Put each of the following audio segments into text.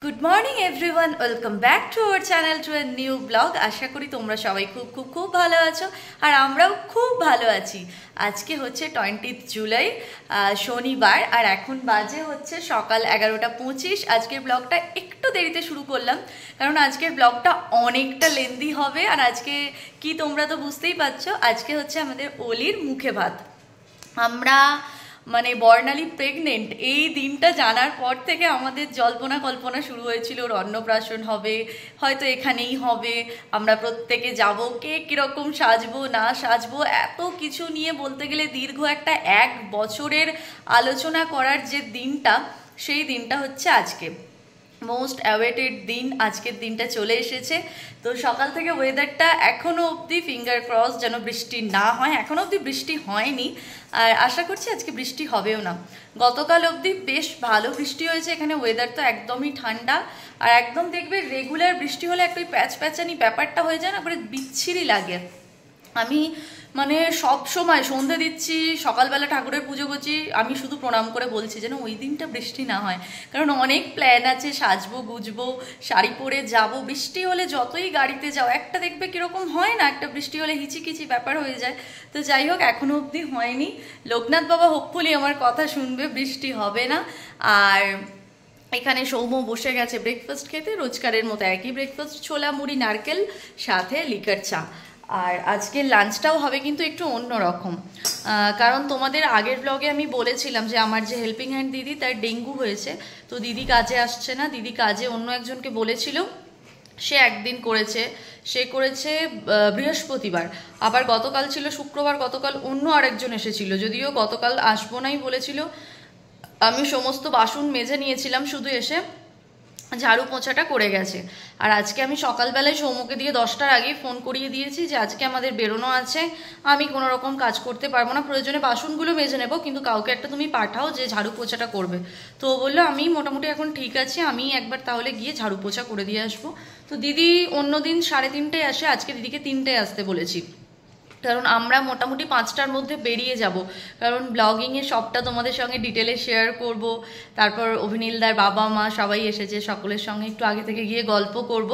Good morning everyone, welcome back to our channel to a new blog. আশা করি তোমরা সবাই খুব খুব খুব ভালো আছো আর আমরাও খুব ভালো আছি। আজকে হচ্ছে 20 জুলাই, শনিবার, আর এখন বাজে হচ্ছে সকাল 11:25। আজকের ব্লগটা একটু দেরিতে শুরু করলাম কারণ আজকের ব্লগটা অনেকটা লেন্দি হবে। আর আজকে কি তোমরা তো বুঝতেই পারছো, আজকে হচ্ছে আমাদের অলির মুখে ভাত। আমরা বর্ণালী প্রেগনেন্ট এই দিনটা জানার পর থেকে আমাদের জল্পনা কল্পনা শুরু হয়েছিল, ওর অন্নপ্রাশন হবে, হয়তো এখানেই হবে, আমরা প্রত্যেকে যাব, কে কীরকম সাজবো না সাজবো, এত কিছু নিয়ে বলতে গেলে দীর্ঘ একটা 1 বছরের আলোচনা করার যে দিনটা, সেই দিনটা হচ্ছে আজকে। মোস্ট অ্যাওয়েটেড দিন, আজকের দিনটা চলে এসেছে। তো সকাল থেকে ওয়েদারটা এখনও অবধি ফিঙ্গার ক্রস যেন বৃষ্টি না হয়, এখনও অবধি বৃষ্টি হয়নি আর আশা করছি আজকে বৃষ্টি হবেও না। গতকাল অবধি বেশ ভালো বৃষ্টি হয়েছে এখানে, ওয়েদার তো একদমই ঠান্ডা। আর একদম দেখবে রেগুলার বৃষ্টি হলে একটা প্যাচ প্যাচানি ব্যাপারটা হয়ে যায় না, করে বিচ্ছিরি লাগে। আমি সব সময় সন্ধে দিচ্ছি, সকালবেলা ঠাকুরের পুজো করছি, আমি শুধু প্রণাম করে বলছি যেন ওই দিনটা বৃষ্টি না হয়, কারণ অনেক প্ল্যান আছে, সাজবো গুজবো, শাড়ি পরে যাব। বৃষ্টি হলে যতই গাড়িতে যাও একটা দেখবে কীরকম হয় না, একটা বৃষ্টি হলে হিচিকিচি ব্যাপার হয়ে যায়। তো যাই হোক, এখনও অবধি হয়নি। লোকনাথ বাবা হোপফুলি আমার কথা শুনবে, বৃষ্টি হবে না। আর এখানে সৌম্য বসে গেছে ব্রেকফাস্ট খেতে, রোজকারের মতো একই ব্রেকফাস্ট, ছোলা মুড়ি নারকেল সাথে লিকার চা। আর আজকের লাঞ্চটাও হবে কিন্তু একটু অন্যরকম, কারণ তোমাদের আগের ব্লগে আমি বলেছিলাম যে আমার যে হেল্পিং হ্যান্ড দিদি, তার ডেঙ্গু হয়েছে। তো দিদি কাজে আসছে না, দিদি কাজে অন্য একজনকে বলেছিল, সে একদিন করেছে, সে করেছে বৃহস্পতিবার, আবার গতকাল ছিল শুক্রবার, গতকাল অন্য আরেকজন এসেছিল, যদিও গতকাল আসবো নাই বলেছিল। আমি সমস্ত বাসন মেজে নিয়েছিলাম, শুধু এসে ঝাড়ু পোঁছাটা করে গেছে। আর আজকে আমি সকালবেলায় সৌম্যকে দিয়ে 10টার আগেই ফোন করিয়ে দিয়েছি যে আজকে আমাদের বেরোনো আছে, আমি কোনো রকম কাজ করতে পারবো না, প্রয়োজনে বাসনগুলো মেজে নেবো, কিন্তু কাউকে একটা তুমি পাঠাও যে ঝাড়ু পোঁছাটা করবে। তো ও বললো আমি মোটামুটি এখন ঠিক আছে, আমি একবার তাহলে গিয়ে ঝাড়ু পোঁছা করে দিয়ে আসবো। তো দিদি অন্যদিন 3:30টায় আসে, আজকে দিদিকে 3টায় আসতে বলেছি, কারণ আমরা মোটামুটি 5টার মধ্যে বেরিয়ে যাব, কারণ ব্লগিংয়ে সবটা তোমাদের সঙ্গে ডিটেলে শেয়ার করব। তারপর অভিনীলদার বাবা মা সবাই এসেছে, সকলের সঙ্গে একটু আগে থেকে গিয়ে গল্প করব,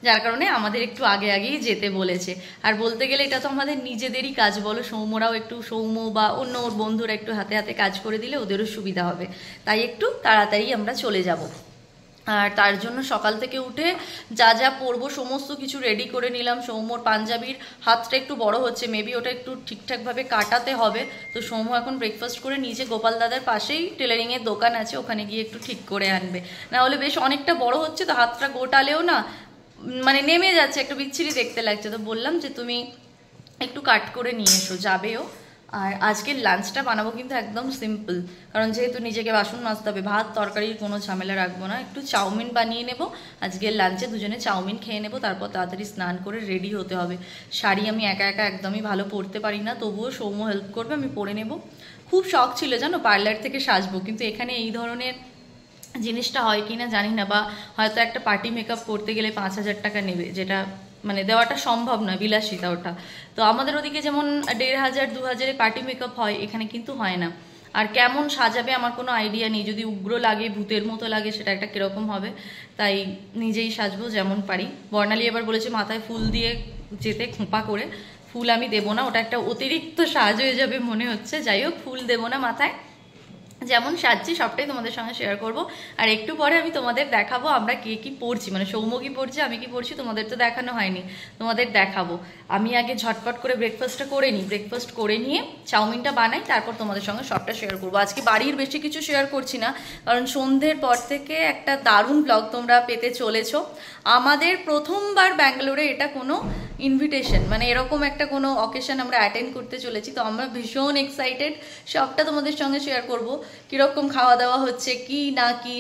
যার কারণে আমাদের একটু আগে আগেই যেতে বলেছে। আর বলতে গেলে এটা তো আমাদের নিজেদেরই কাজ, বলো, সৌম্যরাও একটু, সৌম্য বা অন্য ওর বন্ধুরা একটু হাতে হাতে কাজ করে দিলে ওদেরও সুবিধা হবে, তাই একটু তাড়াতাড়ি আমরা চলে যাব। আর তার জন্য সকাল থেকে উঠে যা যা পরবো সমস্ত কিছু রেডি করে নিলাম। সৌম্যর পাঞ্জাবির হাতটা একটু বড় হচ্ছে, মেবি ওটা একটু ঠিকঠাকভাবে কাটাতে হবে। তো সৌম্য এখন ব্রেকফাস্ট করে নিচে গোপাল দাদার পাশেই টেলারিংয়ের দোকান আছে, ওখানে গিয়ে একটু ঠিক করে আনবে, না হলে বেশ অনেকটা বড় হচ্ছে তো হাতটা গোটালেও না নেমে যাচ্ছে, একটু বিচ্ছিরি দেখতে লাগছে। তো বললাম যে তুমি একটু কাট করে নিয়ে এসো, যাবেও। আর আজকের লাঞ্চটা বানাবো কিন্তু একদম সিম্পল, কারণ যেহেতু নিজেকে বাসন মাজতে হবে, ভাত তরকারির কোনো ঝামেলা রাখবো না, একটু চাউমিন বানিয়ে নেব আজকের লাঞ্চে, দুজনে চাউমিন খেয়ে নেব, তারপর তাড়াতাড়ি স্নান করে রেডি হতে হবে। শাড়ি আমি একা একা একদমই ভালো পরতে পারি না, তবুও সৌম্য হেল্প করবে, আমি পরে নেব। খুব শখ ছিল জানো পার্লার থেকে সাজবো, কিন্তু এখানে এই ধরনের জিনিসটা হয় কি না জানি না, বা হয়তো একটা পার্টি মেকআপ করতে গেলে 5,000 টাকা নেবে, যেটা দেওয়াটা সম্ভব নয়, বিলাসিতা ওটা। তো আমাদের ওদিকে যেমন 1,500 2,000-এ পার্টি মেকআপ হয়, এখানে কিন্তু হয় না। আর কেমন সাজাবে আমার কোনো আইডিয়া নেই, যদি উগ্র লাগে, ভূতের মতো লাগে, সেটা একটা কীরকম হবে, তাই নিজেই সাজবো যেমন পারি। বর্ণালী এবার বলেছে মাথায় ফুল দিয়ে যেতে, খোঁপা করে। ফুল আমি দেবো না, ওটা একটা অতিরিক্ত সাজ হয়ে যাবে মনে হচ্ছে, যাই হোক ফুল দেবো না মাথায়, যেমন সাজছি সবটাই তোমাদের সঙ্গে শেয়ার করব। আর একটু পরে আমি তোমাদের দেখাবো আমরা কে কি পড়ছি, সৌম্য কি পড়ছে, আমি কি পড়ছি, তোমাদের তো দেখানো হয়নি, তোমাদের দেখাবো। আমি আগে ঝটপট করে ব্রেকফাস্টটা করে নিই, ব্রেকফাস্ট করে নিয়ে চাউমিনটা বানাই, তারপর তোমাদের সঙ্গে সবটা শেয়ার করবো। আজকে বাড়ির বেশি কিছু শেয়ার করছি না, কারণ সন্ধ্যের পর থেকে একটা দারুণ ব্লগ তোমরা পেতে চলেছো। আমাদের প্রথমবার ব্যাঙ্গালোরে এটা কোনো ইনভিটেশন, এরকম একটা কোনো অকেশন আমরা অ্যাটেন্ড করতে চলেছি, তো আমরা ভীষণ এক্সাইটেড, সবটা তোমাদের সঙ্গে শেয়ার করব, কীরকম খাওয়া দাওয়া হচ্ছে কি না কি।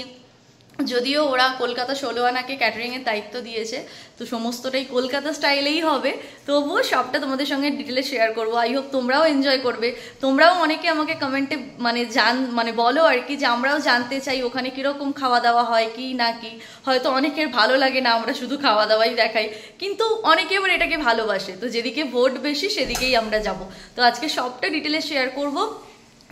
যদিও ওরা কলকাতা 16 আনাকে ক্যাটারিংয়ের দায়িত্ব দিয়েছে, তো সমস্তটাই কলকাতা স্টাইলেই হবে, তবুও সবটা তোমাদের সঙ্গে ডিটেলে শেয়ার করবো। আই হোপ তোমরাও এনজয় করবে। তোমরাও অনেকে আমাকে কমেন্টে বলো আর কি, যে আমরাও জানতে চাই ওখানে কীরকম খাওয়া দাওয়া হয় কি না কি। হয়তো অনেকের ভালো লাগে না আমরা শুধু খাওয়া দাওয়াই দেখাই, কিন্তু অনেকে আবার এটাকে ভালোবাসে, তো যেদিকে ভোট বেশি সেদিকেই আমরা যাব। তো আজকে সবটা ডিটেলে শেয়ার করবো।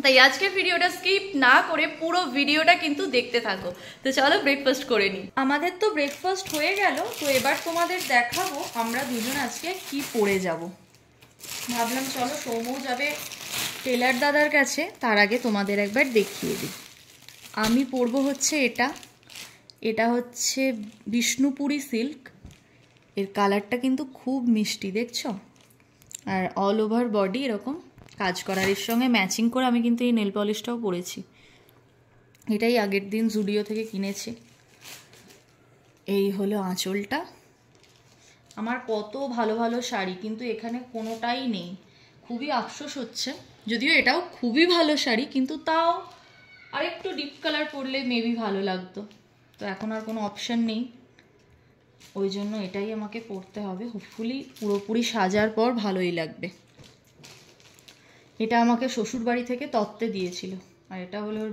তাই আজকের ভিডিওটা স্কিপ না করে পুরো ভিডিওটা কিন্তু দেখতে থাকো। তো চলো ব্রেকফাস্ট করে নিই। আমাদের তো ব্রেকফাস্ট হয়ে গেল, তো এবার তোমাদের দেখাবো আমরা দুজন আজকে কি পরে যাব। ভাবলাম চলো সৌমও যাবে টেলার দাদার কাছে, তার আগে তোমাদের একবার দেখিয়ে দিই। আমি পরবো হচ্ছে এটা হচ্ছে বিষ্ণুপুরি সিল্ক, এর কালারটা কিন্তু খুব মিষ্টি দেখছো, আর অল ওভার বডি এরকম কাজ করার, এর সঙ্গে ম্যাচিং করে আমি কিন্তু এই নেল পলিশটাও পরেছি। এটাই আগের দিন জুডিও থেকে কিনেছি। এই হলো আঁচলটা। আমার কত ভালো ভালো শাড়ি, কিন্তু এখানে কোনোটাই নেই, খুবই আফসোস হচ্ছে। যদিও এটাও খুবই ভালো শাড়ি, কিন্তু তাও আরেকটু ডিপ কালার পরলে মেবি ভালো লাগতো। তো এখন আর কোনো অপশান নেই, ওই জন্য এটাই আমাকে পরতে হবে। হোপফুলি পুরোপুরি সাজার পর ভালোই লাগবে। এটা আমাকে শ্বশুর বাড়ি থেকে তত্ত্বে দিয়েছিল। আর এটা হলো ওর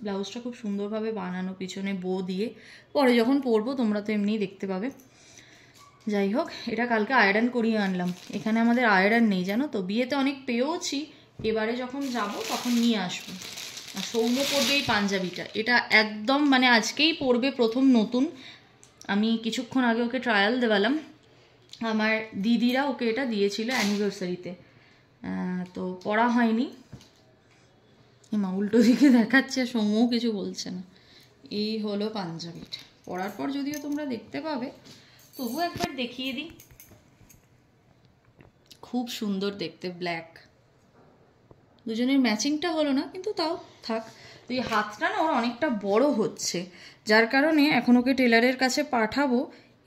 ব্লাউজটা খুব সুন্দরভাবে বানানো, পিছনে বো দিয়ে। পরে যখন পরবো তোমরা তো এমনিই দেখতে পাবে। যাই হোক, এটা কালকে আয়রন করিয়ে আনলাম। এখানে আমাদের আয়রন নেই জানো তো, বিয়েতে অনেক পেয়েওছি, এবারে যখন যাব তখন নিয়ে আসবো। আর সৌম্য পরবে এই পাঞ্জাবিটা, এটা একদম মানে আজকেই পরবে প্রথম নতুন। আমি কিছুক্ষণ আগে ওকে ট্রায়াল দেওয়ালাম, আমার দিদিরা ওকে এটা দিয়েছিল অ্যানিভার্সারিতে, তো পরা হয়নি। মা উল্টো দিকে দেখাচ্ছে, সৌম্যও কিছু বলছে না। এই হলো পাঞ্জাবিটা, পরার পর যদিও তোমরা দেখতে পাবে, তবু একবার দেখিয়ে দিই। খুব সুন্দর দেখতে, ব্ল্যাক। দুজনের ম্যাচিংটা হলো না, কিন্তু তাও থাক। তো এই হাতটা না ওর অনেকটা বড় হচ্ছে, যার কারণে এখন ওকে টেলারের কাছে পাঠাবো।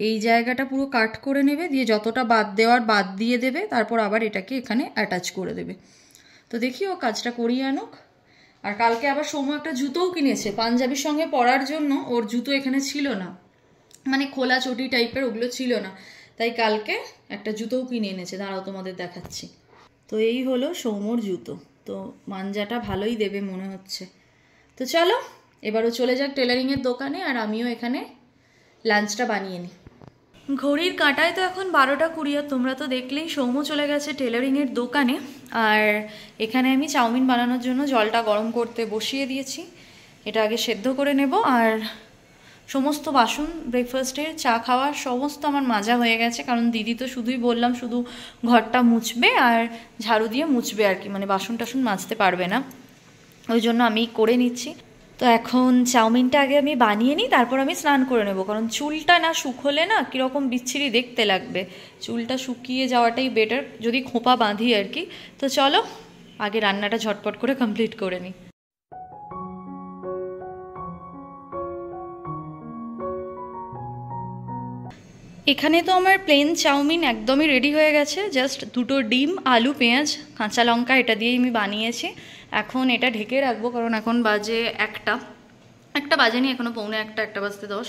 এই জায়গাটা পুরো কাট করে নেবে, দিয়ে যতটা বাদ দেওয়ার বাদ দিয়ে দেবে, তারপর আবার এটাকে এখানে অ্যাটাচ করে দেবে। তো দেখি ও কাজটা করিয়ে আনুক। আর কালকে আবার সৌম্য একটা জুতোও কিনেছে পাঞ্জাবির সঙ্গে পরার জন্য। ওর জুতো এখানে ছিল না, মানে খোলা চটি টাইপের, ওগুলো ছিল না, তাই কালকে একটা জুতোও কিনে এনেছে। দাঁড়াও তোমাদের দেখাচ্ছি। তো এই হলো সৌম্যর জুতো, তো মাঞ্জাটা ভালোই দেবে মনে হচ্ছে। তো চলো এবারও চলে যাক টেলারিংয়ের দোকানে, আর আমিও এখানে লাঞ্চটা বানিয়ে নিই। ঘড়ির কাঁটায় তো এখন 12:20, আর তোমরা তো দেখলেই সৌম্য চলে গেছে টেলারিংয়ের দোকানে। আর এখানে আমি চাউমিন বানানোর জন্য জলটা গরম করতে বসিয়ে দিয়েছি। এটা আগে সেদ্ধ করে নেব। আর সমস্ত বাসন ব্রেকফাস্টের, চা খাওয়ার সমস্ত আমার মাজা হয়ে গেছে, কারণ দিদি তো শুধুই বললাম শুধু ঘরটা মুছবে আর ঝাড়ু দিয়ে মুছবে আর কি, মানে বাসন টাসন মাজতে পারবে না, ওই জন্য আমি করে নিচ্ছি। তো এখন চাউমিনটা আগে আমি বানিয়ে নিই, তারপর আমি স্নান করে নেব, কারণ চুলটা না শুকোলে না কীরকম বিচ্ছিরি দেখতে লাগবে। চুলটা শুকিয়ে যাওয়াটাই বেটার, যদি খোঁপা বাঁধি আর কি। তো চলো আগে রান্নাটা ঝটপট করে কমপ্লিট করে নিই। এখানে তো আমার প্লেন চাউমিন একদমই রেডি হয়ে গেছে। জাস্ট 2টো ডিম, আলু, পেঁয়াজ, কাঁচা লঙ্কা, এটা দিয়েই আমি বানিয়েছি। এখন এটা ঢেকে রাখবো, কারণ এখন বাজে একটা বাজেনি এখনও, পৌনে একটা বাজতে 10।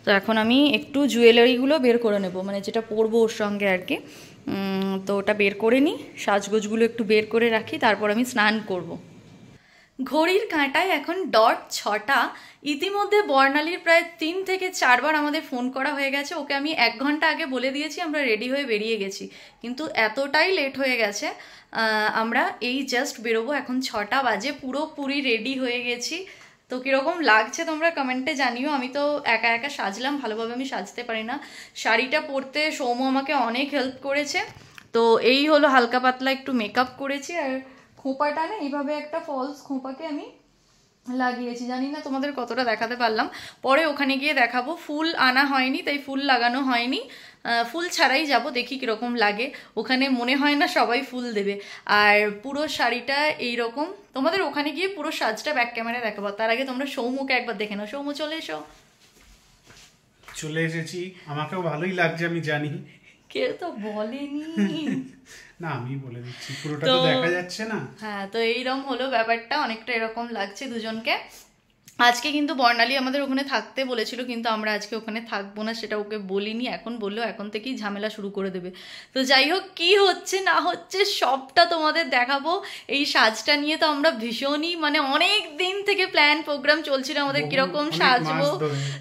তো এখন আমি একটু জুয়েলারিগুলো বের করে নেব, মানে যেটা পরবো ওর সঙ্গে আর কি। তো ওটা বের করে নিই, সাজগোজগুলো একটু বের করে রাখি, তারপর আমি স্নান করব। ঘড়ির কাঁটায় এখন ডট 6টা। ইতিমধ্যে বর্ণালীর প্রায় 3 থেকে 4 বার আমাদের ফোন করা হয়ে গেছে। ওকে আমি 1 ঘন্টা আগে বলে দিয়েছি আমরা রেডি হয়ে বেরিয়ে গেছি, কিন্তু এতটাই লেট হয়ে গেছে। আমরা এই জাস্ট বেরোবো, এখন 6টা বাজে, পুরোপুরি রেডি হয়ে গেছি। তো কীরকম লাগছে তোমরা কমেন্টে জানিও। আমি তো একা একা সাজলাম, ভালোভাবে আমি সাজতে পারি না। শাড়িটা পরতে সৌম্য আমাকে অনেক হেল্প করেছে। তো এই হলো হালকা পাতলা একটু মেকআপ করেছি, আর খোঁপাটা না এইভাবে একটা ফলস খোঁপাকে আমি লাগিয়েছি। জানি না তোমাদের কতটা দেখাতে পারলাম, পরে ওখানে গিয়ে দেখাবো। ফুল আনা হয়নি, তাই ফুল লাগানো হয়নি, ফুল ছাড়াই যাব, দেখি কীরকম লাগে। ওখানে মনে হয় না সবাই ফুল দেবে। আর পুরো শাড়িটা এইরকম, তোমাদের ওখানে গিয়ে পুরো সাজটা ব্যাক ক্যামেরায় দেখাবো। তার আগে তোমরা সৌম্যকে একবার দেখে নাও। সৌম্য চলে এসো। চলে এসেছি, আমাকেও ভালোই লাগছে, আমি জানি। কেউ তো বলেনি। না আমি বলে দিচ্ছি, পুরোটা তো দেখা যাচ্ছে না। হ্যাঁ, তো এইরকম হলো ব্যাপারটা, অনেকটা এরকম লাগছে দুজনকে। আজকে কিন্তু বর্ণালী আমাদের ওখানে থাকতে বলেছিল, কিন্তু আমরা আজকে ওখানে থাকবো না, সেটা ওকে বলিনি। এখন বললো এখন থেকেই ঝামেলা শুরু করে দেবে। তো যাই হোক, কি হচ্ছে না হচ্ছে সবটা তোমাদের দেখাবো। এই সাজটা নিয়ে তো আমরা ভীষণই মানে অনেক দিন থেকে প্ল্যান প্রোগ্রাম চলছিল আমাদের কিরকম সাজবো।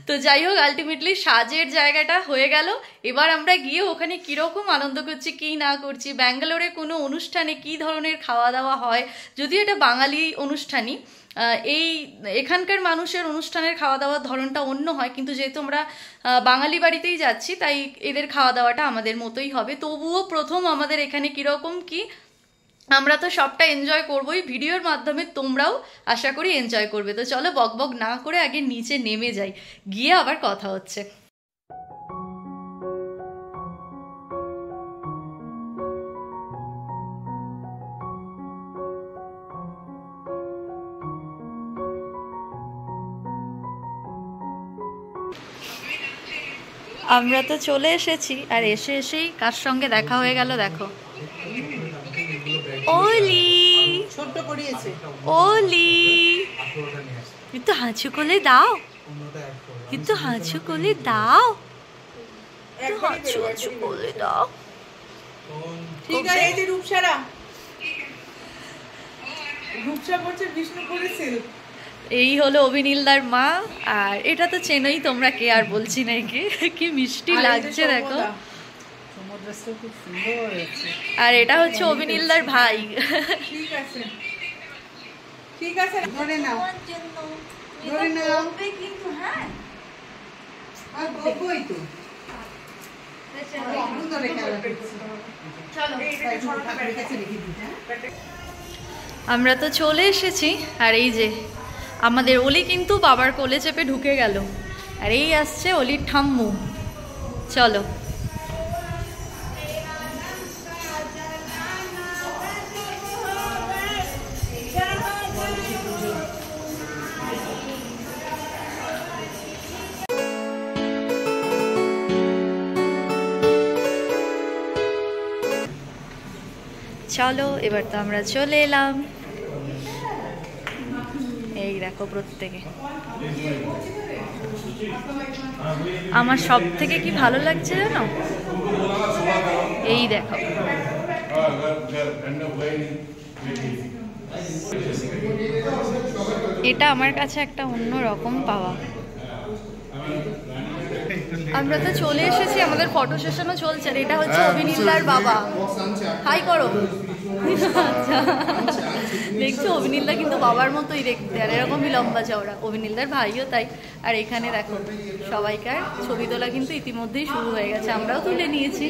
তো যাই হোক, আলটিমেটলি সাজের জায়গাটা হয়ে গেল। এবার আমরা গিয়ে ওখানে কিরকম আনন্দ করছি কি না করছি, ব্যাঙ্গালোরে কোনো অনুষ্ঠানে কি ধরনের খাওয়া দাওয়া হয়, যদিও এটা বাঙালি অনুষ্ঠানই, এখানকার মানুষের অনুষ্ঠানের খাওয়া দাওয়ার ধরনটা অন্য হয়, কিন্তু যেহেতু আমরা বাঙালি বাড়িতেই যাচ্ছি তাই এদের খাওয়া দাওয়াটা আমাদের মতোই হবে। তবুও প্রথম আমাদের এখানে কীরকম কি, আমরা তো সবটা এনজয় করবোই ভিডিওর মাধ্যমে, তোমরাও আশা করি এনজয় করবে। তো চলো বকবক না করে আগে নিচে নেমে যাই, গিয়ে আবার কথা হচ্ছে। আমরা তো চলে এসেছি, আর এসেই কার সঙ্গে দেখা হয়ে গেল দেখো, ওলি ছোট্ট করিয়েছে। ওলি কিন্তু হাঁচু কোলে দাও, কিন্তু হাঁচু কোলে দাও, হাঁচু হাঁচু কোলে দাও। ঠিক আছে, এই যে রূপসারা রূপসা করছে বিষ্ণুপুরে সিল্ক। এই হলো অভিনীলদার মা, আর এটা তো চেনোই তোমরা, কে আর বলছি না, একে কি মিষ্টি লাগছে দেখো। আর এটা হচ্ছে অভিনীলদার ভাই। ঠিক আছে ঠিক আছে, ধরে নাও ধরে নাও কিন্তু। হ্যাঁ আর গোবই তো আমরা তো চলে এসেছি, আর এই যে আমাদের অলি কিন্তু বাবার কোলে চেপে ঢুকে গেল, আর এই আসছে অলির ঠাম্মু। চলো চলো, এবার তো আমরা চলে এলাম। এই দেখো প্রত্যেকে, আমার সব থেকে কি ভালো লাগছে জানো, এই দেখো এটা আমার কাছে একটা অন্য রকম পাওয়া। আমরা তো চলে এসেছি, আমাদের ফটো সেশনও চলছে। আর এটা হচ্ছে অভিনীলদার বাবা, হাই করো। আচ্ছা দেখছো, অভিনীলদা কিন্তু বাবার মতোই দেখতে, আর এরকমই লম্বা চওড়া। অভিনীলদার ভাইও তাই। আর এখানে দেখো সবাইকার ছবি তোলা কিন্তু ইতিমধ্যেই শুরু হয়ে গেছে, আমরাও তুলে নিয়েছি।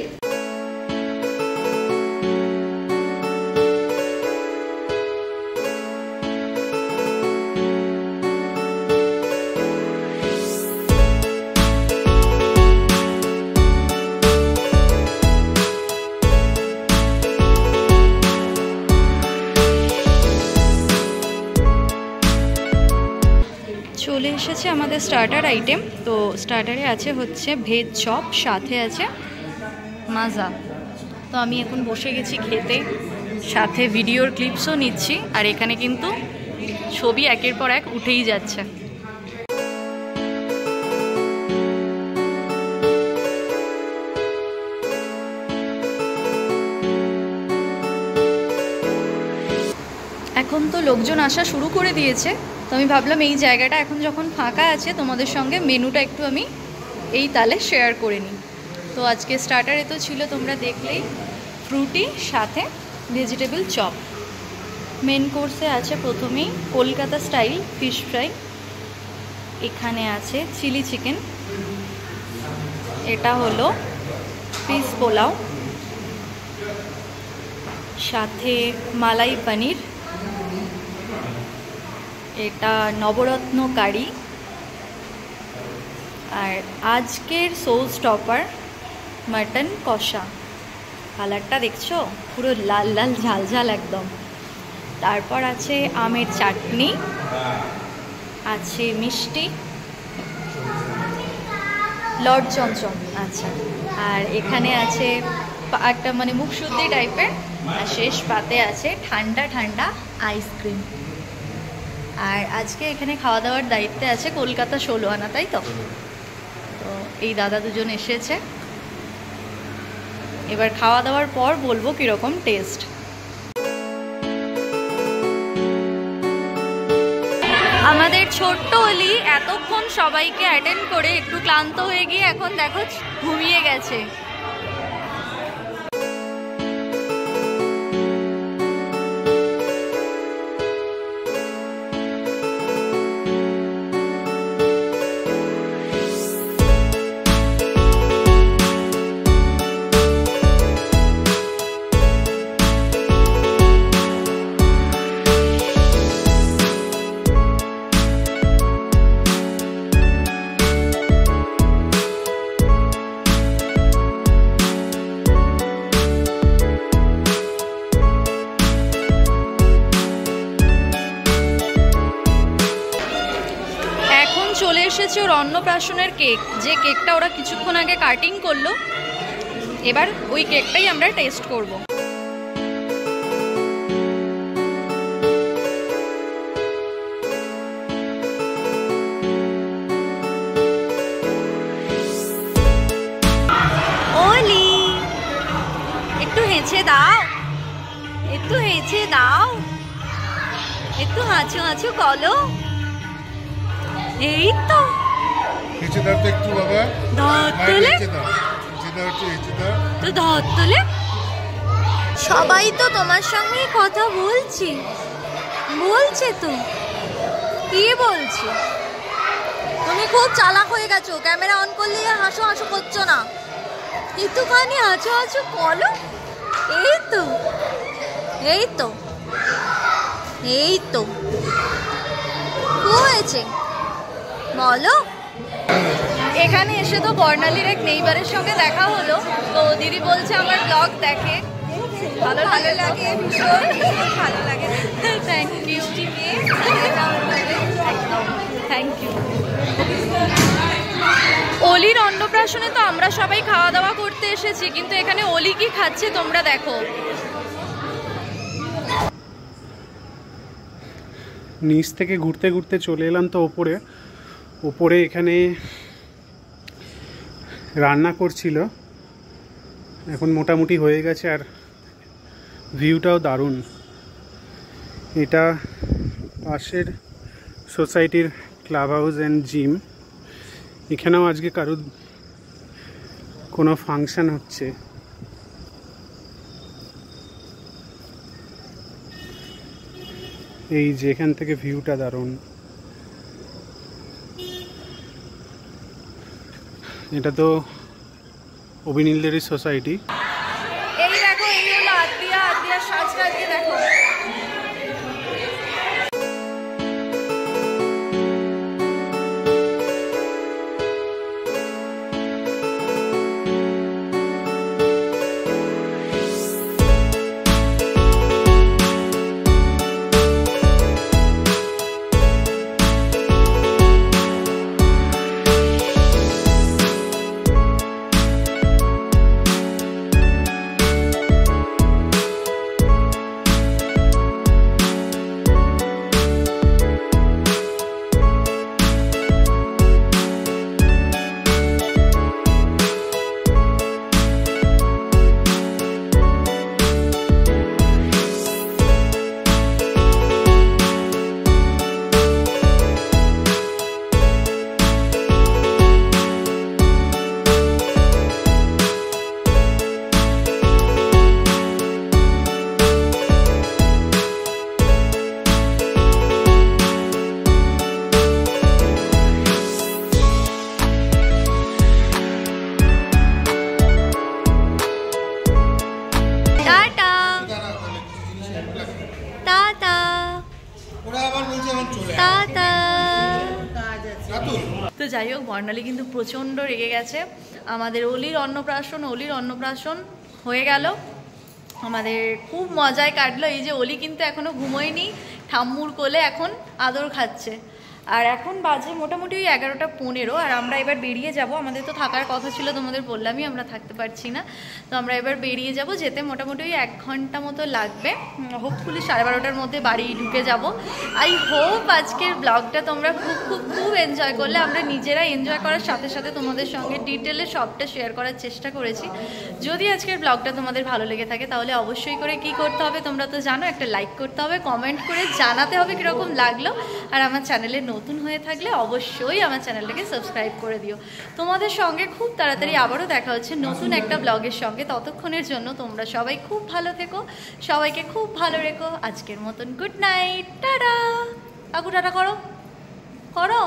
চলে এসেছে আমাদের স্টার্টার আইটেম। তো স্টার্টারে আছে হচ্ছে ভেজ চপ, সাথে আছে মাজা। তো আমি এখন বসে গেছি খেতে, সাথে ভিডিওর ক্লিপসও নিচ্ছি। আর এখানে কিন্তু ছবি একের পর এক উঠেই যাচ্ছে। এখন তো লোকজন আসা শুরু করে দিয়েছে, তো আমি ভাবলাম এই জায়গাটা এখন যখন ফাঁকা আছে তোমাদের সঙ্গে মেনুটা একটু আমি এই তালে শেয়ার করে নিই। তো আজকে স্টার্টারে তো ছিল তোমরা দেখলেই ফ্রুটি, সাথে ভেজিটেবল চপ। মেন কোর্সে আছে প্রথমেই কলকাতা স্টাইল ফিশ ফ্রাই, এখানে আছে চিলি চিকেন, এটা হলো ফিশ পোলাও, সাথে মালাই পনির, এটা নবরত্ন কারি, আর আজকের সোস টপার মাটন কষা। কালারটা দেখছো, পুরো লাল লাল ঝাল ঝাল একদম। তারপর আছে আমের চাটনি, আছে মিষ্টি, লর্ড চমচম, আচ্ছা, আর এখানে আছে একটা মানে মুখশুদ্ধি টাইপের, আর শেষ পাতে আছে ঠান্ডা ঠান্ডা আইসক্রিম। আর আজকে এখানে খাওয়া দাওয়ার দায়িত্বে আছে কলকাতা 16 আনা, তাই তো? তো এই দাদা দুজন এসেছে, এবার খাওয়া দাওয়ার পর বলবো কীরকম টেস্ট। আমাদের ছোট্ট অলি এতক্ষণ সবাইকে অ্যাটেন্ড করে একটু ক্লান্ত হয়ে গিয়ে এখন দেখো ঘুমিয়ে গেছে। চলে এসেছে ওর অন্নপ্রাশনের কেক, যে কেকটা ওরা কিছুক্ষণ আগে কাটিং করলো। এবার ওই কেকটাই আমরা টেস্ট করব। ওলি একটু হেঁচে দাও, একটু হেঁচে দাও, একটু হাঁচু হাঁচু করো। এই তো নিচে দাও তো একটু বাবা, দাঁত তোলে তো, দাঁত তোলে। সবাই তো তোমার সঙ্গে কথা বলছে তো, কি বলছে? তুমি খুব চালাক হয়ে গেছো, ক্যামেরা অন করলে হাসো হাসো করছো না, একটুখানি হাঁচু হাঁচু করো। এই তো এই তো এই তো কি হয়েছে বলো? এখানে এসে তো বর্ণালীর এক নেইবারের সঙ্গে দেখা হলো, তো দিদি বলছে আমার ব্লগ দেখে, ভালো লাগে, ভীষণ ভালো লাগে। Thank you, thank you. অলির অন্নপ্রাশনে তো আমরা সবাই খাওয়া দাওয়া করতে এসেছি, কিন্তু এখানে অলি কি খাচ্ছে তোমরা দেখো। নিচ থেকে ঘুরতে ঘুরতে চলে এলাম তো ওপরে এখানে রান্না করছিল, এখন মোটামুটি হয়ে গেছে, আর ভিউটাও দারুণ। এটা পাশের সোসাইটির ক্লাব হাউস অ্যান্ড জিম। এখানেও আজকে কারোর কোনো ফাংশন হচ্ছে। এই যে এখান থেকে ভিউটা দারুণ। এটা তো অভিনীলদেরই সোসাইটি। এই দেখো, এই হলো আদিয়া সাজটা দিয়ে দেখো। তো যাই হোক, বর্ণালী কিন্তু প্রচণ্ড রেগে গেছে। আমাদের অলির অন্নপ্রাশন হয়ে গেল, আমাদের খুব মজায় কাটলো। এই যে অলি কিন্তু এখনো ঘুমোয়নি, ঠাম্মুর কোলে এখন আদর খাচ্ছে। আর এখন বাজে মোটামুটি ওই 11:15, আর আমরা এবার বেরিয়ে যাব। আমাদের তো থাকার কথা ছিল, তোমাদের বললামই আমরা থাকতে পারছি না, তো আমরা এবার বেরিয়ে যাব। যেতে মোটামুটি ওই 1 ঘন্টা মতো লাগবে। হোপফুলি 12:30টার মধ্যে বাড়ি ঢুকে যাব। আই হোপ আজকের ব্লগটা তোমরা খুব খুব খুব এনজয় করলে। আমরা নিজেরা এনজয় করার সাথে সাথে তোমাদের সঙ্গে ডিটেলে সবটা শেয়ার করার চেষ্টা করেছি। যদি আজকের ব্লগটা তোমাদের ভালো লেগে থাকে তাহলে অবশ্যই করে কি করতে হবে তোমরা তো জানো, একটা লাইক করতে হবে, কমেন্ট করে জানাতে হবে কীরকম লাগলো। আর আমার চ্যানেলে নতুন হয়ে থাকলে অবশ্যই আমার চ্যানেলটাকে সাবস্ক্রাইব করে দিও। তোমাদের সঙ্গে খুব তাড়াতাড়ি আবারও দেখা হচ্ছে নতুন একটা ব্লগের সঙ্গে। ততক্ষণের জন্য তোমরা সবাই খুব ভালো থেকো, সবাইকে খুব ভালো রেখো। আজকের মতন গুড নাইট, টাটা। কাকু টাটা করো করো।